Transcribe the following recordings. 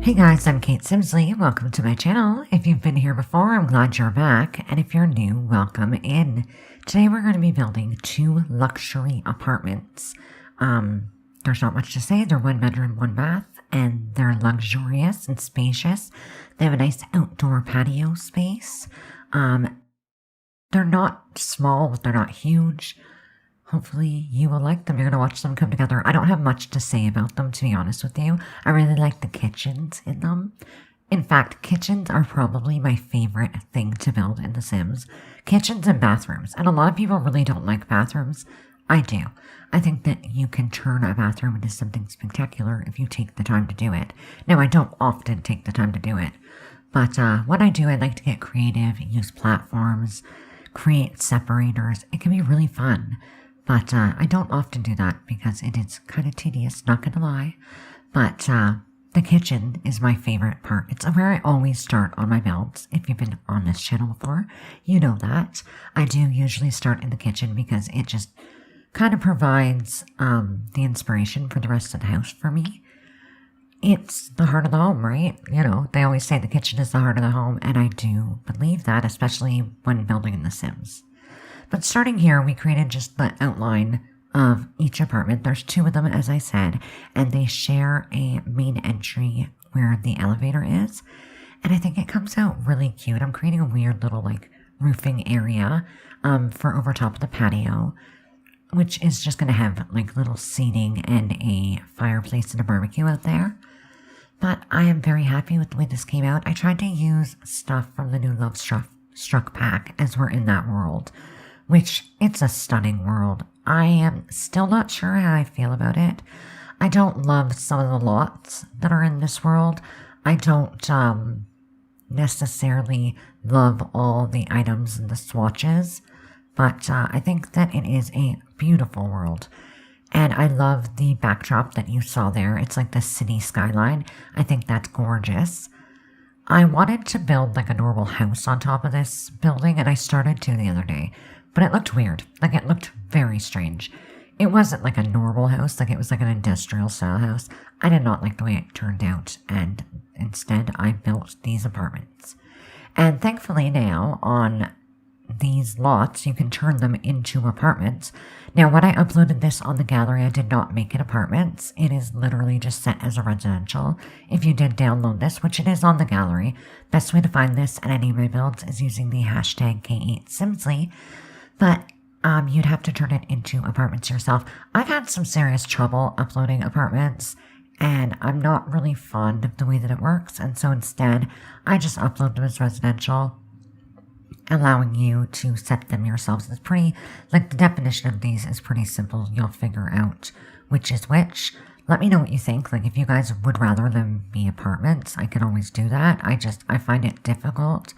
Hey guys, I'm Kate Simsley. Welcome to my channel. If you've been here before, I'm glad you're back. And if you're new, welcome in. Today we're going to be building 2 luxury apartments. There's not much to say. They're 1 bedroom, 1 bath, and they're luxurious and spacious. They have a nice outdoor patio space. They're not small, but they're not huge. Hopefully you will like them. You're going to watch them come together. I don't have much to say about them, to be honest with you. I really like the kitchens in them. In fact, kitchens are probably my favorite thing to build in The Sims. Kitchens and bathrooms. And a lot of people really don't like bathrooms. I do. I think that you can turn a bathroom into something spectacular if you take the time to do it. Now, I don't often take the time to do it. But when I do, I like to get creative, use platforms, create separators. It can be really fun. But I don't often do that because it is kind of tedious, not gonna lie. But the kitchen is my favorite part. It's where I always start on my builds. If you've been on this channel before, you know that. I do usually start in the kitchen because it just kind of provides the inspiration for the rest of the house for me. It's the heart of the home, right? You know, they always say the kitchen is the heart of the home, and I do believe that, especially when building in The Sims. But starting here, we created just the outline of each apartment. There's 2 of them, as I said, and they share a main entry where the elevator is. And I think it comes out really cute. I'm creating a weird little, like, roofing area for over top of the patio, which is just going to have, like, little seating and a fireplace and a barbecue out there. But I am very happy with the way this came out. I tried to use stuff from the new Love Struck pack as we're in that world, which it's a stunning world. I am still not sure how I feel about it. I don't love some of the lots that are in this world. I don't necessarily love all the items and the swatches, but I think that it is a beautiful world. And I love the backdrop that you saw there. It's like the city skyline. I think that's gorgeous. I wanted to build like a normal house on top of this building, and I started to the other day. But it looked weird. Like, it looked very strange. It wasn't like a normal house. Like, it was like an industrial style house. I did not like the way it turned out. And instead, I built these apartments. And thankfully now, on these lots, you can turn them into apartments. Now, when I uploaded this on the gallery, I did not make it apartments. It is literally just set as a residential. If you did download this, which it is on the gallery, best way to find this and any of my builds is using the hashtag K8Simsley. But you'd have to turn it into apartments yourself. I've had some serious trouble uploading apartments, and I'm not really fond of the way that it works. And so instead, I just upload them as residential, allowing you to set them yourselves. It's pretty, like, the definition of these is pretty simple. You'll figure out which is which. Let me know what you think. Like, if you guys would rather them be apartments, I can always do that. I find it difficult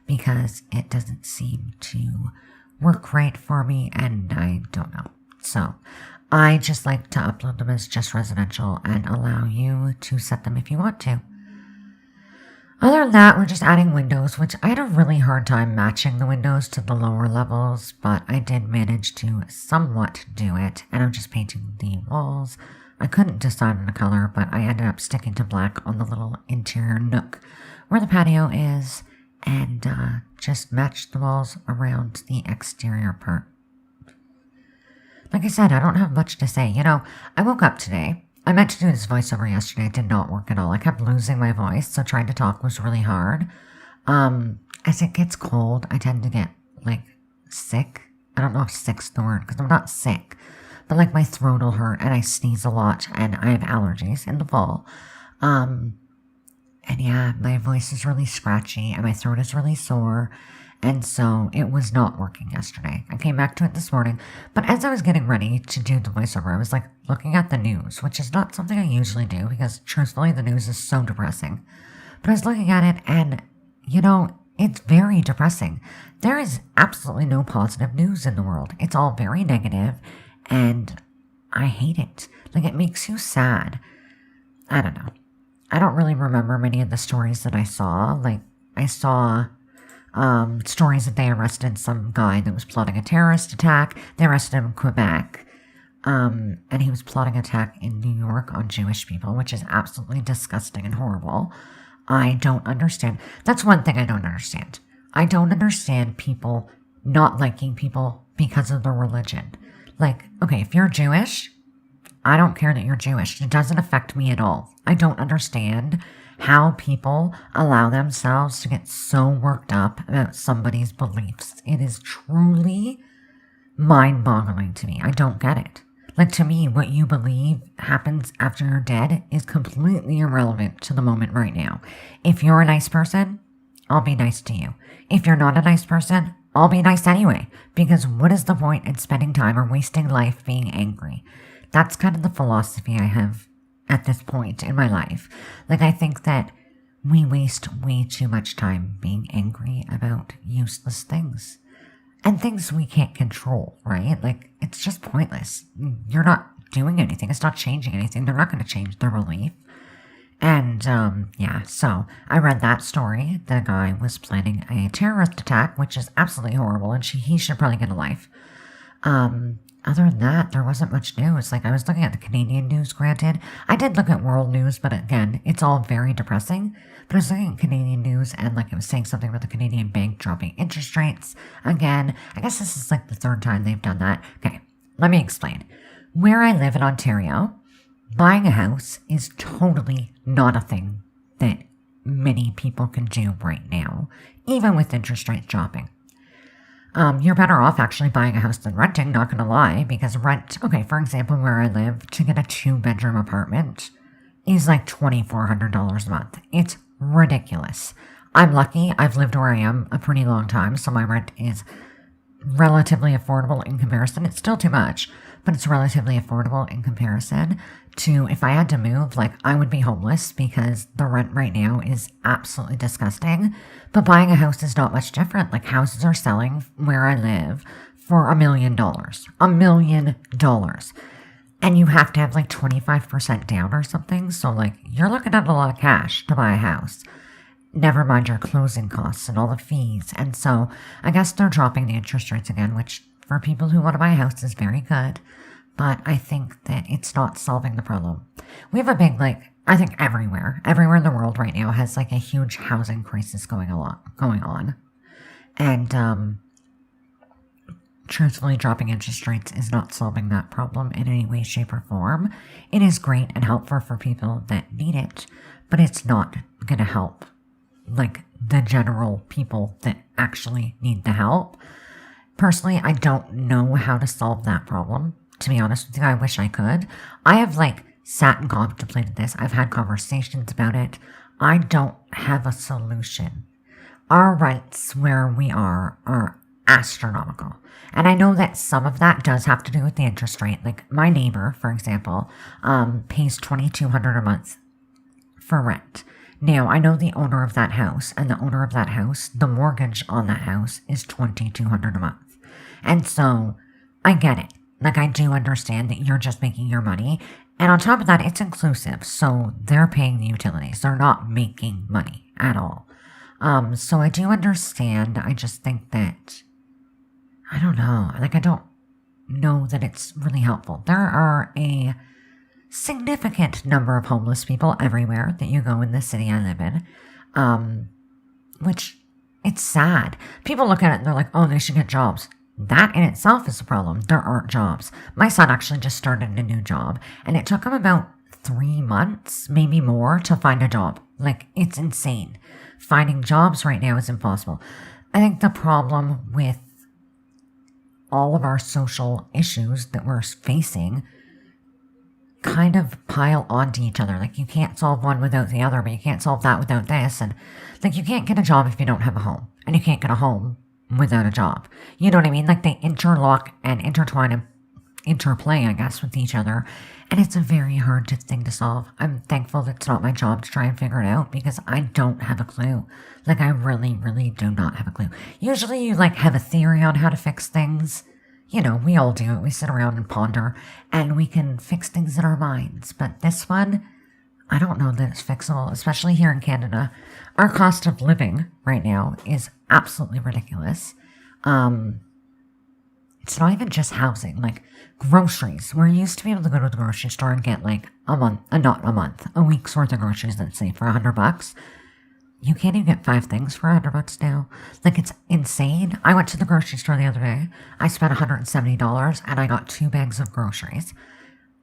because it doesn't seem to work right for me, and I don't know. So I just like to upload them as just residential and allow you to set them if you want to. Other than that, we're just adding windows, which I had a really hard time matching the windows to the lower levels, but I did manage to somewhat do it, and I'm just painting the walls. I couldn't decide on the color, but I ended up sticking to black on the little interior nook where the patio is, and just matched the walls around the exterior part. Like I said, I don't have much to say. You know, I woke up today. I meant to do this voiceover yesterday. It did not work at all. I kept losing my voice, so trying to talk was really hard. As it gets cold, I tend to get, like, sick. I don't know if sick's the word, because I'm not sick. But, like, my throat will hurt, and I sneeze a lot, and I have allergies in the fall. And yeah, my voice is really scratchy and my throat is really sore. And so it was not working yesterday. I came back to it this morning. But as I was getting ready to do the voiceover, I was like looking at the news, which is not something I usually do because truthfully the news is so depressing. But I was looking at it and, you know, it's very depressing. There is absolutely no positive news in the world. It's all very negative and I hate it. Like, it makes you sad. I don't know. I don't really remember many of the stories that I saw. Like, I saw stories that they arrested some guy that was plotting a terrorist attack. They arrested him in Quebec. And he was plotting attack in New York on Jewish people, which is absolutely disgusting and horrible. I don't understand. That's one thing I don't understand. I don't understand people not liking people because of their religion. Like, okay, if you're Jewish, I don't care that you're Jewish. It doesn't affect me at all. I don't understand how people allow themselves to get so worked up about somebody's beliefs. It is truly mind-boggling to me. I don't get it. Like, to me, what you believe happens after you're dead is completely irrelevant to the moment right now. If you're a nice person, I'll be nice to you. If you're not a nice person, I'll be nice anyway. Because what is the point in spending time or wasting life being angry? That's kind of the philosophy I have at this point in my life. Like, I think that we waste way too much time being angry about useless things. And things we can't control, right? Like, it's just pointless. You're not doing anything. It's not changing anything. They're not going to change their belief. And, so I read that story. The guy was planning a terrorist attack, which is absolutely horrible, and he should probably get a life. Other than that, there wasn't much news. Like, I was looking at the Canadian news, granted. I did look at world news, but again, it's all very depressing. But I was looking at Canadian news, and like, it was saying something about the Canadian bank dropping interest rates. Again, I guess this is like the third time they've done that. Okay, let me explain. Where I live in Ontario, buying a house is totally not a thing that many people can do right now, even with interest rates dropping. You're better off actually buying a house than renting, not gonna lie, because rent, okay, for example, where I live, to get a 2-bedroom apartment is like $2,400 a month. It's ridiculous. I'm lucky. I've lived where I am a pretty long time, so my rent is relatively affordable in comparison. It's still too much, but it's relatively affordable in comparison to if I had to move, like, I would be homeless because the rent right now is absolutely disgusting. But buying a house is not much different. Like, houses are selling where I live for $1 million. $1 million. And you have to have like 25% down or something. So, like, you're looking at a lot of cash to buy a house. Never mind your closing costs and all the fees. And so I guess they're dropping the interest rates again, which for people who want to buy a house is very good. But I think that it's not solving the problem. We have a big, like, I think everywhere in the world right now has like a huge housing crisis going on. And truthfully, dropping interest rates is not solving that problem in any way, shape, or form. It is great and helpful for people that need it, but it's not going to help like the general people that actually need the help. Personally, I don't know how to solve that problem. To be honest with you, I wish I could. I have like sat and contemplated this. I've had conversations about it. I don't have a solution. Our rents where we are astronomical. And I know that some of that does have to do with the interest rate. Like, my neighbor, for example, pays $2,200 a month for rent. Now, I know the owner of that house, and the owner of that house, the mortgage on that house is $2,200 a month. And so, I get it. Like, I do understand that you're just making your money. And on top of that, it's inclusive. So, they're paying the utilities. They're not making money at all. So I do understand. I just think that, I don't know. Like, I don't know that it's really helpful. There are a significant number of homeless people everywhere that you go in the city I live in, which, it's sad. People look at it and they're like, oh, they should get jobs. That in itself is a problem. There aren't jobs. My son actually just started a new job, and it took him about 3 months, maybe more, to find a job. Like, it's insane. Finding jobs right now is impossible. I think the problem with all of our social issues that we're facing kind of pile onto each other. Like, you can't solve one without the other, but you can't solve that without this. And, like, you can't get a job if you don't have a home. And you can't get a home without a job. You know what I mean? Like, they interlock and intertwine and interplay, I guess, with each other. And it's a very hard thing to solve. I'm thankful that it's not my job to try and figure it out because I don't have a clue. Like, I really, really do not have a clue. Usually you, like, have a theory on how to fix things. You know, we all do it. We sit around and ponder, and we can fix things in our minds. But this one, I don't know that it's fixable, especially here in Canada. Our cost of living right now is absolutely ridiculous. it's not even just housing, like groceries. We're used to be able to go to the grocery store and get like a week's worth of groceries, let's say, for $100. You can't even get 5 things for $100 now. Like, it's insane. I went to the grocery store the other day. I spent $170 and I got 2 bags of groceries.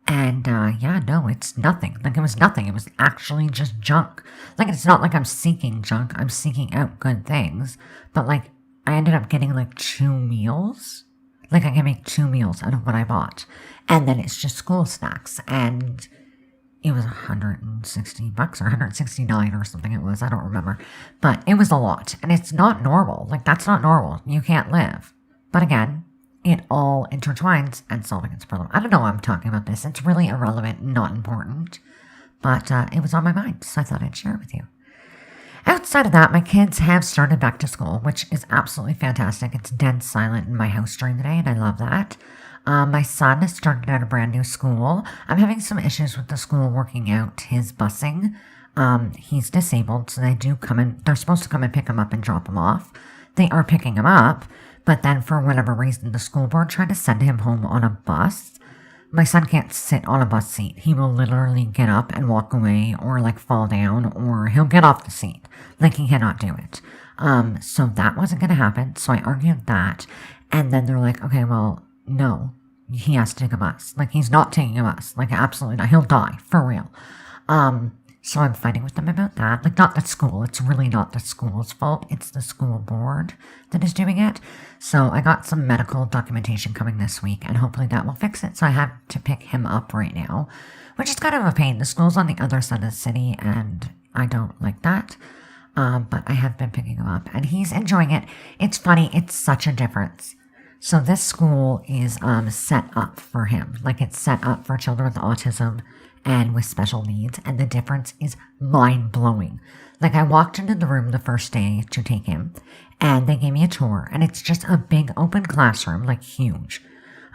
And, yeah, no, it's nothing. Like, it was nothing. It was actually just junk. Like, it's not like I'm seeking junk. I'm seeking out good things. But, like, I ended up getting, like, 2 meals. Like, I can make 2 meals out of what I bought. And then it's just school snacks. And it was $160 or $169 or something it was. I don't remember. But it was a lot. And it's not normal. Like, that's not normal. You can't live. But again, it all intertwines and solving its problem. I don't know why I'm talking about this. It's really irrelevant, not important. But it was on my mind, so I thought I'd share it with you. Outside of that, my kids have started back to school, which is absolutely fantastic. It's dead silent in my house during the day, and I love that. My son has started at a brand new school. I'm having some issues with the school working out his busing. He's disabled, so they're supposed to come and pick him up and drop him off. They are picking him up, but then for whatever reason, the school board tried to send him home on a bus. My son can't sit on a bus seat. He will literally get up and walk away or like fall down, or he'll get off the seat. Like, he cannot do it. So that wasn't going to happen. So I argued that. And then they're like, okay, well, no, he has to take a bus. Like, he's not taking a bus. Like, absolutely not. He'll die for real. So I'm fighting with them about that. Like, not the school. It's really not the school's fault. It's the school board that is doing it. So I got some medical documentation coming this week, and hopefully that will fix it. So I have to pick him up right now, which is kind of a pain. The school's on the other side of the city, and I don't like that. But I have been picking him up, and he's enjoying it. It's funny. It's such a difference. So this school is set up for him. Like, it's set up for children with autism and with special needs, and the difference is mind-blowing. Like, I walked into the room the first day to take him, and they gave me a tour, and it's just a big open classroom, like, huge.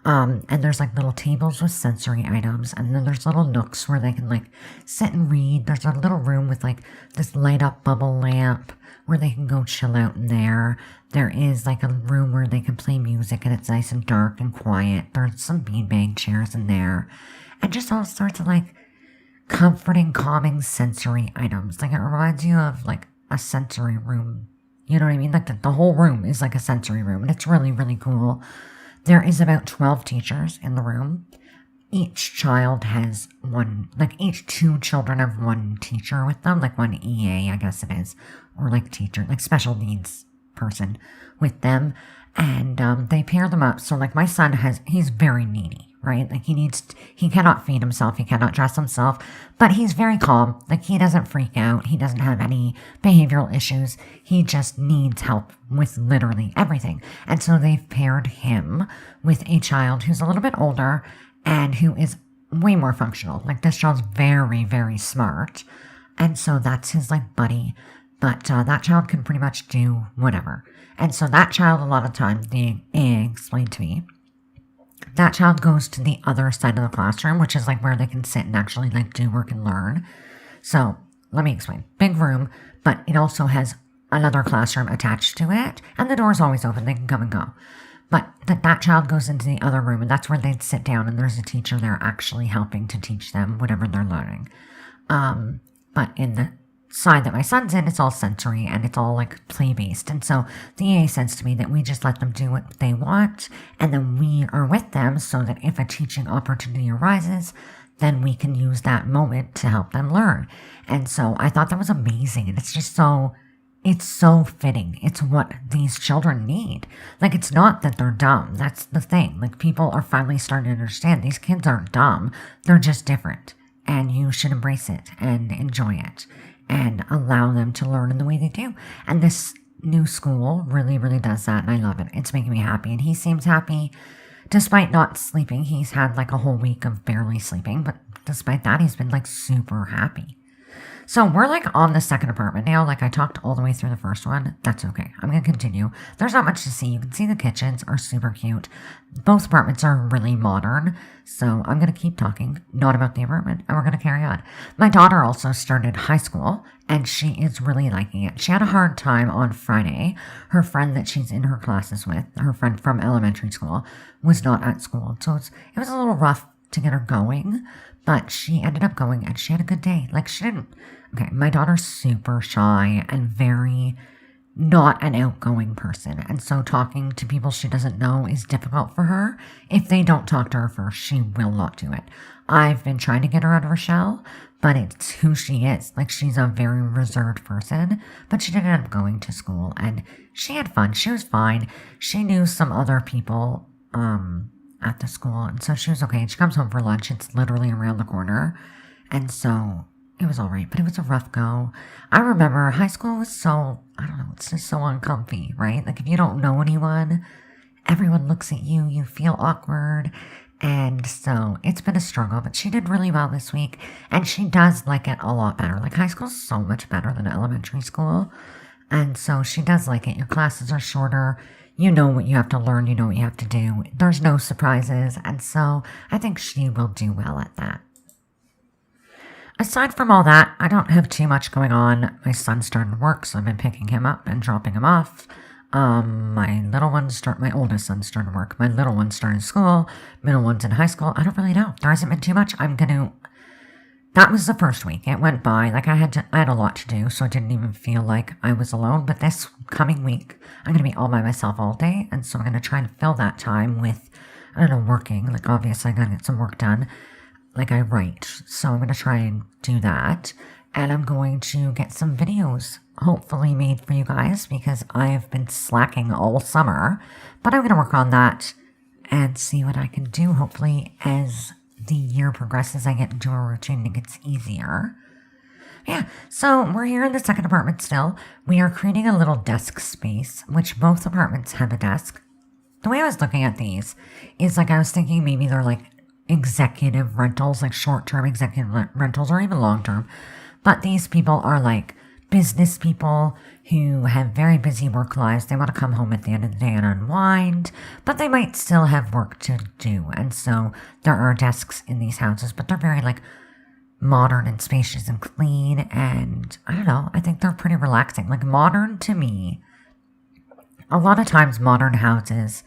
And there's, like, little tables with sensory items, and then there's little nooks where they can, like, sit and read. There's a little room with, like, this light-up bubble lamp where they can go chill out in there. There is, like, a room where they can play music, and it's nice and dark and quiet. There's some beanbag chairs in there, and just all sorts of, like, comforting, calming sensory items. Like, it reminds you of, like, a sensory room. You know what I mean? Like, the whole room is like a sensory room, and it's really, really cool. There is about 12 teachers in the room. Each child has each 2 children have one teacher with them, like one EA, I guess it is, or like teacher, like special needs person with them. And they pair them up. So, like, my son he's very needy, right? Like, he cannot feed himself, he cannot dress himself, but he's very calm. Like, he doesn't freak out, he doesn't have any behavioral issues, he just needs help with literally everything. And so they've paired him with a child who's a little bit older and who is way more functional. Like, this child's very, very smart, and so that's his, like, buddy. But that child can pretty much do whatever. And so that child, a lot of times, the AA explained to me, that child goes to the other side of the classroom, which is, like, where they can sit and actually, like, do work and learn. So let me explain. Big room, but it also has another classroom attached to it, and the door's always open. They can come and go. But that child goes into the other room, and that's where they'd sit down, and there's a teacher there actually helping to teach them whatever they're learning. But in the side that my son's in, it's all sensory, and it's all, like, play-based. And so the EA says to me that we just let them do what they want, and then we are with them so that if a teaching opportunity arises, then we can use that moment to help them learn. And so I thought that was amazing, and it's so fitting. It's what these children need. Like, it's not that they're dumb. That's the thing. Like, people are finally starting to understand these kids aren't dumb. They're just different. And you should embrace it and enjoy it and allow them to learn in the way they do. And this new school really, really does that. And I love it. It's making me happy. And he seems happy despite not sleeping. He's had, like, a whole week of barely sleeping. But despite that, he's been, like, super happy. So we're like on the second apartment now. Like I talked all the way through the first one. That's okay. I'm going to continue. There's not much to see. You can see the kitchens are super cute. Both apartments are really modern. So I'm going to keep talking, not about the apartment, and we're going to carry on. My daughter also started high school, and she is really liking it. She had a hard time on Friday. Her friend that she's in her classes with, her friend from elementary school, was not at school. So it was a little rough to get her going, but she ended up going and she had a good day. Like she didn't. Okay, my daughter's super shy and very not an outgoing person. And so talking to people she doesn't know is difficult for her. If they don't talk to her first, she will not do it. I've been trying to get her out of her shell, but it's who she is. Like she's a very reserved person, but she did end up going to school and she had fun. She was fine. She knew some other people, at the school, and so she was okay. And she comes home for lunch. It's literally around the corner, and so it was all right. But it was a rough go. I remember high school was so, I don't know, it's just so uncomfy, right? Like if you don't know anyone, everyone looks at you, you feel awkward, and so it's been a struggle. But she did really well this week, and she does like it a lot better. Like high school is so much better than elementary school, and so she does like it. Your classes are shorter. You know what you have to learn. You know what you have to do. There's no surprises. And so I think she will do well at that. Aside from all that, I don't have too much going on. My son started work, so I've been picking him up and dropping him off. My oldest son started work. My little one started school. Middle one's in high school. I don't really know. There hasn't been too much. That was the first week. It went by. Like I had a lot to do, so I didn't even feel like I was alone. But this coming week, I'm going to be all by myself all day. And so I'm going to try and fill that time with, I don't know, working. Like obviously I got to get some work done. Like I write. So I'm going to try and do that. And I'm going to get some videos hopefully made for you guys because I've been slacking all summer. But I'm going to work on that and see what I can do. Hopefully as the year progresses, I get into a routine and it gets easier. Yeah, so we're here in the second apartment still. We are creating a little desk space, which both apartments have a desk. The way I was looking at these is like I was thinking maybe they're like executive rentals, like short-term executive rentals or even long-term. But these people are like business people who have very busy work lives. They want to come home at the end of the day and unwind, but they might still have work to do. And so there are desks in these houses, but they're very like modern and spacious and clean. And I don't know, I think they're pretty relaxing. Like modern to me, a lot of times modern houses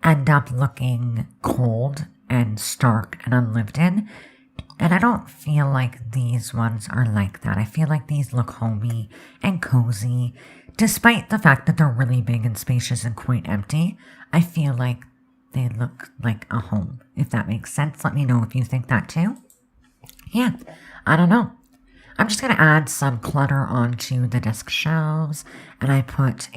end up looking cold and stark and unlived in. And I don't feel like these ones are like that. I feel like these look homey and cozy. Despite the fact that they're really big and spacious and quite empty, I feel like they look like a home, if that makes sense. Let me know if you think that too. Yeah, I don't know. I'm just going to add some clutter onto the desk shelves. And I put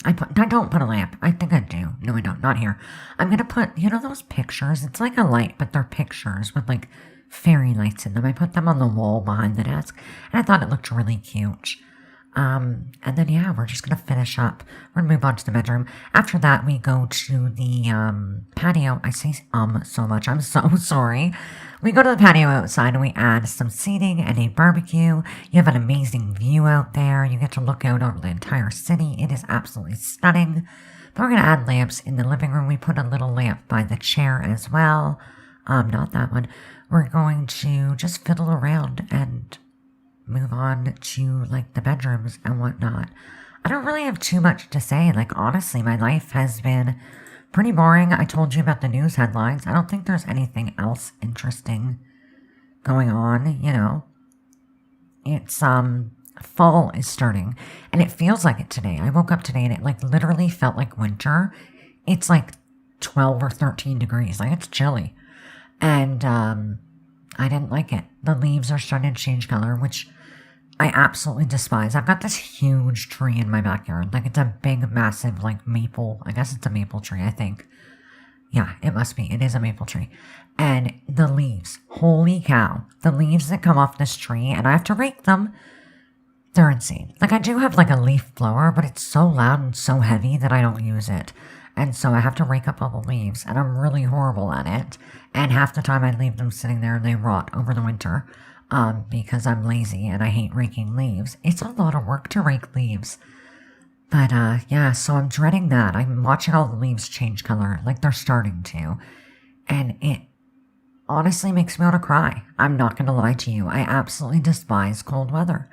I don't put a lamp. I think I do. No, I don't. Not here. I'm going to put, you know those pictures? It's like a light, but they're pictures with like fairy lights in them. I put them on the wall behind the desk, and I thought it looked really cute. And then, yeah, we're just going to finish up. We're going to move on to the bedroom. After that, we go to the patio. I say so much. I'm so sorry. We go to the patio outside and we add some seating and a barbecue. You have an amazing view out there. You get to look out over the entire city. It is absolutely stunning. But we're going to add lamps in the living room. We put a little lamp by the chair as well. Not that one. We're going to just fiddle around and move on to like the bedrooms and whatnot. I don't really have too much to say. Like honestly, my life has been pretty boring. I told you about the news headlines. I don't think there's anything else interesting going on, you know. It's fall is starting and it feels like it today. I woke up today and it like literally felt like winter. It's like 12 or 13 degrees. Like it's chilly. And I didn't like it. The leaves are starting to change color, which I absolutely despise. I've got this huge tree in my backyard. Like it's a big, massive, like maple. I guess it's a maple tree, I think. Yeah, it must be. It is a maple tree. And the leaves, holy cow. The leaves that come off this tree, and I have to rake them, they're insane. Like I do have like a leaf blower, but it's so loud and so heavy that I don't use it. And so I have to rake up all the leaves, and I'm really horrible at it. And half the time I leave them sitting there and they rot over the winter. because I'm lazy and I hate raking leaves. It's a lot of work to rake leaves. But, yeah, so I'm dreading that. I'm watching all the leaves change color, like they're starting to. And it honestly makes me want to cry. I'm not going to lie to you. I absolutely despise cold weather.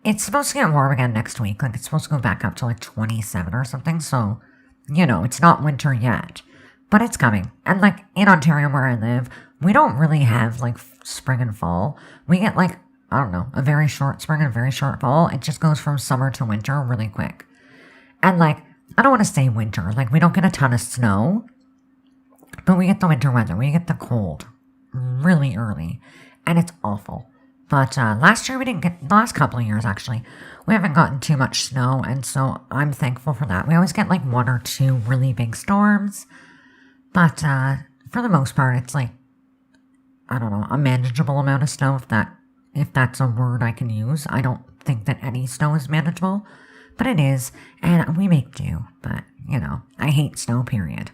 It's supposed to get warm again next week. Like, it's supposed to go back up to like 27 or something. So, it's not winter yet. But it's coming. And, like, in Ontario where I live, we don't really have, like, spring and fall. We get, like, I don't know, a very short spring and a very short fall. It just goes from summer to winter really quick. And, like, I don't want to say winter. Like, we don't get a ton of snow, but we get the winter weather. We get the cold really early, and it's awful. But last year we didn't get, the last couple of years actually, we haven't gotten too much snow, and so I'm thankful for that. We always get, like, 1 or 2 really big storms, but for the most part, it's, like, I don't know, a manageable amount of snow, if that's a word I can use. I don't think that any snow is manageable. But it is, and we make do. But, I hate snow, period.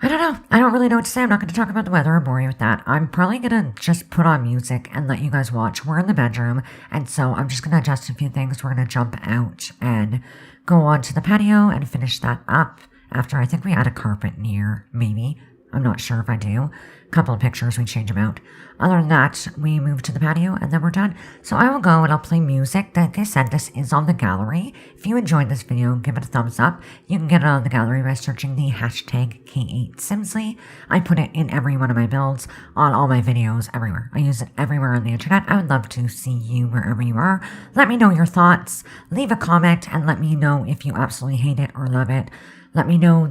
I don't know. I don't really know what to say. I'm not going to talk about the weather or bore you with that. I'm probably going to just put on music and let you guys watch. We're in the bedroom, and so I'm just going to adjust a few things. We're going to jump out and go on to the patio and finish that up after I think we add a carpet near, maybe. I'm not sure if I do. A couple of pictures, we change them out. Other than that, we move to the patio and then we're done. So I will go and I'll play music. Like I said, this is on the gallery. If you enjoyed this video, give it a thumbs up. You can get it on the gallery by searching the hashtag K8Simsley. I put it in every one of my builds, on all my videos, everywhere. I use it everywhere on the internet. I would love to see you wherever you are. Let me know your thoughts. Leave a comment and let me know if you absolutely hate it or love it. Let me know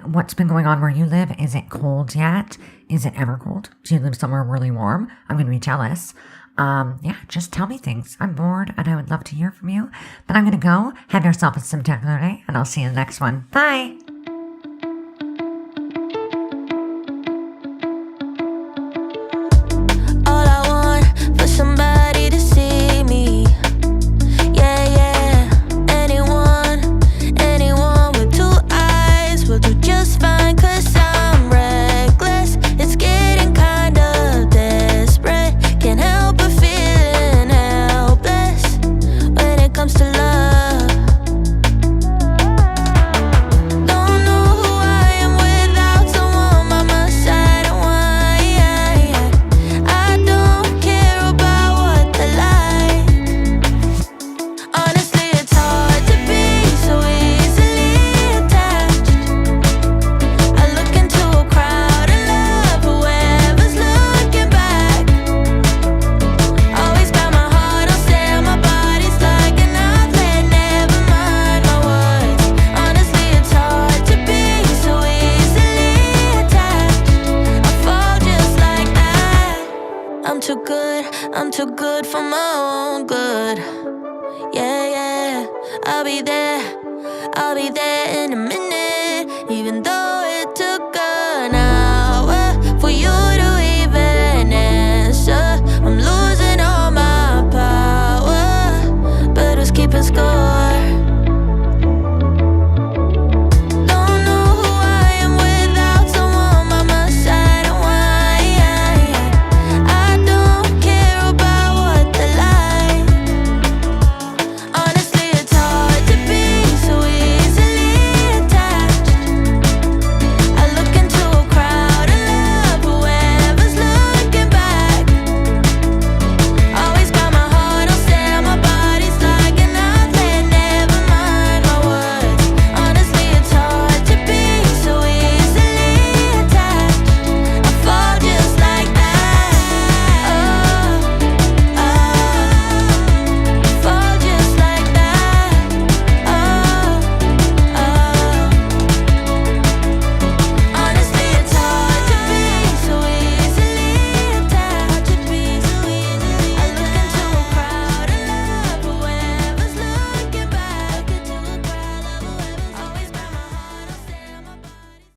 what's been going on where you live. Is it cold yet? Is it ever cold? Do you live somewhere really warm? I'm going to be jealous. Yeah, just tell me things. I'm bored and I would love to hear from you. But I'm going to go. Have yourself a spectacular day and I'll see you in the next one. Bye. All I want for somebody to see me. Yeah, yeah. Anyone with 2 eyes will do just fine, 'cause I'm reckless. It's getting kind of desperate. Can't help but feeling helpless when it comes to love. Don't know who I am without someone by my side, and why. I don't care about what they like. Honestly, it's hard to be so easily attached. I look into a crowd and love whoever's looking back. Always got my heart on sale, my body's like an outlet, never mind my words. Honestly, it's hard to be so easily attached. I fall just like that. I'm too good for my own good. Yeah, yeah, I'll be there in a minute, even though